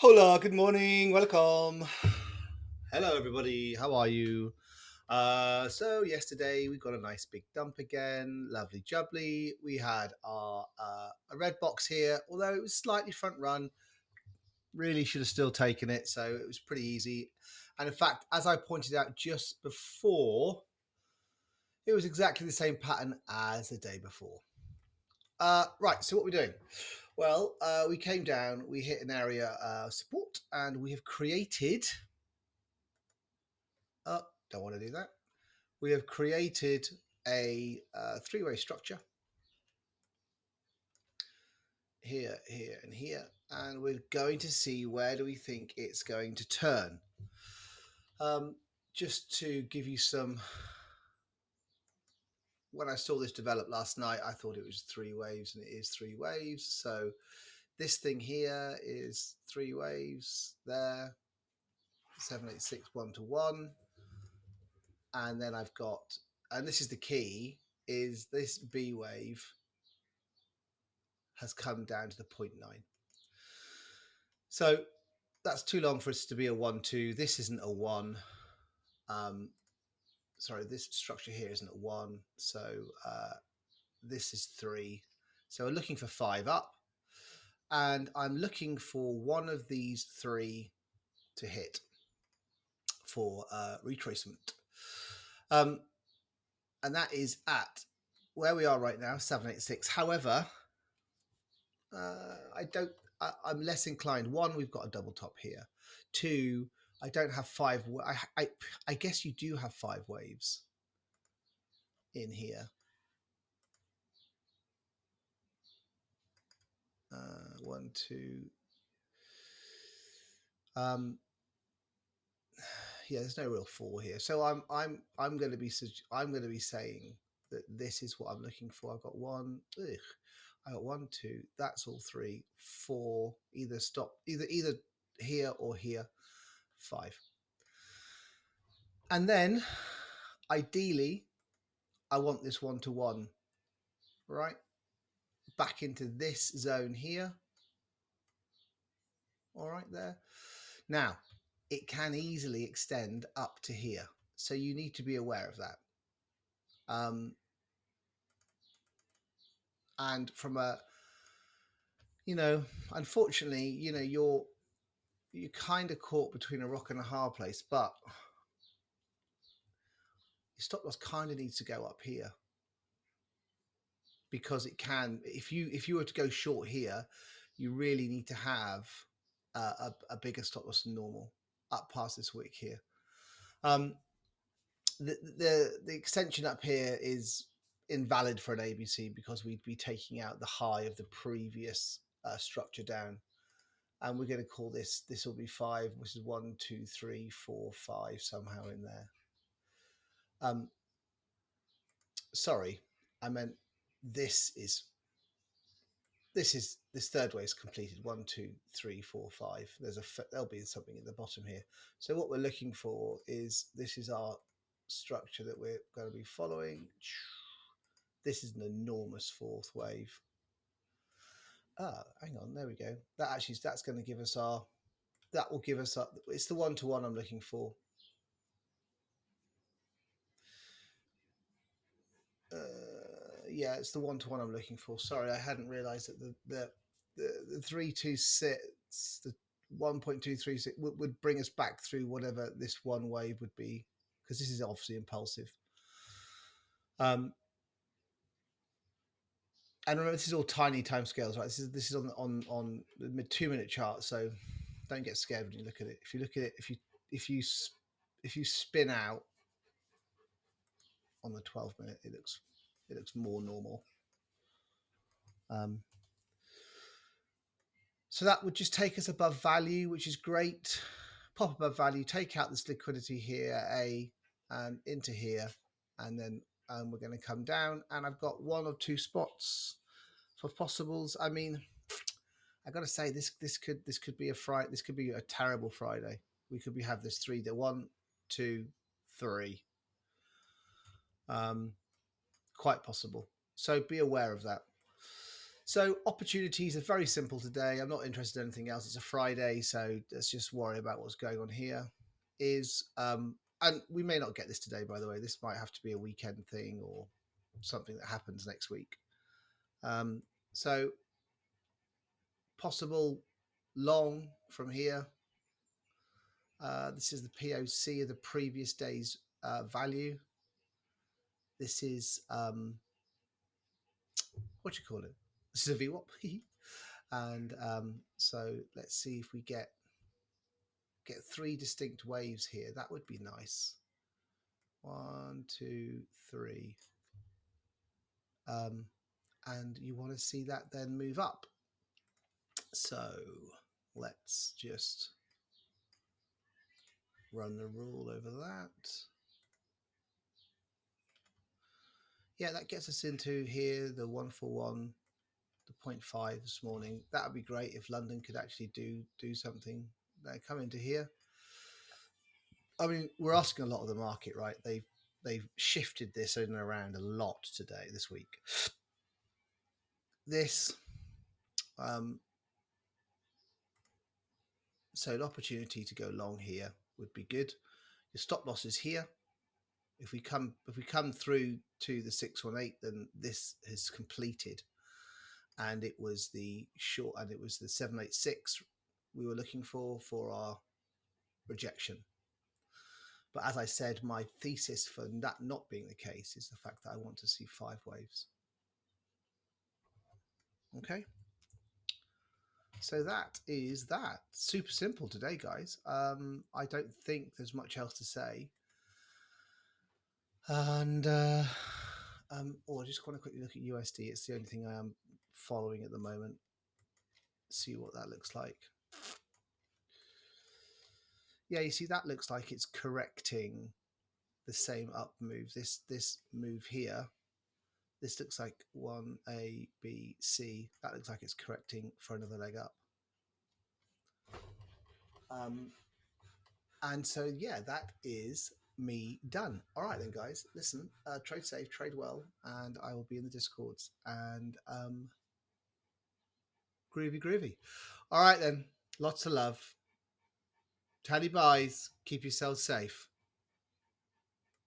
Hola, good morning, welcome. Hello, everybody. How are you? So yesterday we got a nice big dump again, lovely jubbly. We had our a red box here, although it was slightly front run. Really should have still taken it, so it was pretty easy. And in fact, as I pointed out just before, it was exactly the same pattern as the day before. Right, so what are we doing? Well, we came down, we hit an area support, and we have created. Don't want to do that. We have created a three-way structure here, here, and here, and we're going to see where do we think it's going to turn. Um, just to give you some, when I saw this develop last night, I thought it was three waves, and it is three waves. So this thing here is three waves there, 786 1 to 1, and then I've got, and this is the key, is this B wave has come down to the 0.9. So that's too long for us to be a 1-2. This isn't a 1. Um, sorry, this structure here isn't a 1. So this is 3. So we're looking for 5 up. And I'm looking for one of these 3 to hit for retracement. And that is at where we are right now, 786. However, I'm less inclined. One, we've got a double top here. Two, I don't have five. I guess you do have 5 waves in here. 1, 2. Yeah, there's no real 4 here. So I'm going to be saying that this is what I'm looking for. I've got one. I got 1, 2. That's all 3, 4. Either stop. Either here or here. 5. And then, ideally, I want this 1 to 1, right? Back into this zone here. All right, there. Now, it can easily extend up to here. So you need to be aware of that. And from a, unfortunately, you're kind of caught between a rock and a hard place, but your stop loss kind of needs to go up here because it can. If you were to go short here, you really need to have a bigger stop loss than normal up past this wick here. The extension up here is invalid for an ABC because we'd be taking out the high of the previous structure down, and we're going to call this. This will be 5, which is 1, 2, 3, 4, 5 somehow in there. Sorry, I meant this is this third way is completed. 1, 2, 3, 4, 5. There'll be something at the bottom here. So what we're looking for is this is our structure that we're going to be following. This is an enormous 4th wave. Hang on, there we go. That's going to give us our. That will give us our. It's the 1 to 1 I'm looking for. Yeah, it's the 1 to 1 I'm looking for. Sorry, I hadn't realised that the 326, the 1.236 would bring us back through whatever this one wave would be, because this is obviously impulsive. And remember, this is all tiny time scales, right? This is on the 2-minute chart, so don't get scared when you look at it. If you look at it, if you spin out on the 12-minute, it looks more normal. So that would just take us above value, which is great. Pop above value, take out this liquidity here, and into here, and then we're going to come down. And I've got 1 or 2 spots for possibles. I mean, I got to say this could be a Friday. This could be a terrible Friday. We could have this 3 to 1, 2, 3. Quite possible. So be aware of that. So opportunities are very simple today. I'm not interested in anything else. It's a Friday, so let's just worry about what's going on here. And we may not get this today, by the way. This might have to be a weekend thing or something that happens next week. Um, so possible long from here. This is the POC of the previous day's value. This is what do you call it? This is a VWAP. And so let's see if we get three distinct waves here. That would be nice. 1, 2, 3. And you want to see that then move up. So let's just run the rule over that. Yeah, that gets us into here, the 141, the 0.5 this morning. That would be great if London could actually do something. They come into here. I mean, we're asking a lot of the market, right? They've shifted this in and around a lot today, this week. This, so an opportunity to go long here would be good. Your stop loss is here. If we come through to the 618, then this has completed, and it was the 786 we were looking for our rejection. But as I said, my thesis for that not being the case is the fact that I want to see 5 waves. Okay. So that is that. Super simple today, guys. I don't think there's much else to say. And I just want to quickly look at USD. It's the only thing I am following at the moment. See what that looks like. Yeah, you see that looks like it's correcting the same up move. This move here. This looks like 1A, B, C. That looks like it's correcting for another leg up. And so, yeah, that is me done. All right, then, guys. Listen, trade safe, trade well, and I will be in the Discords. And groovy, groovy. All right, then. Lots of love. Tally buys. Keep yourselves safe.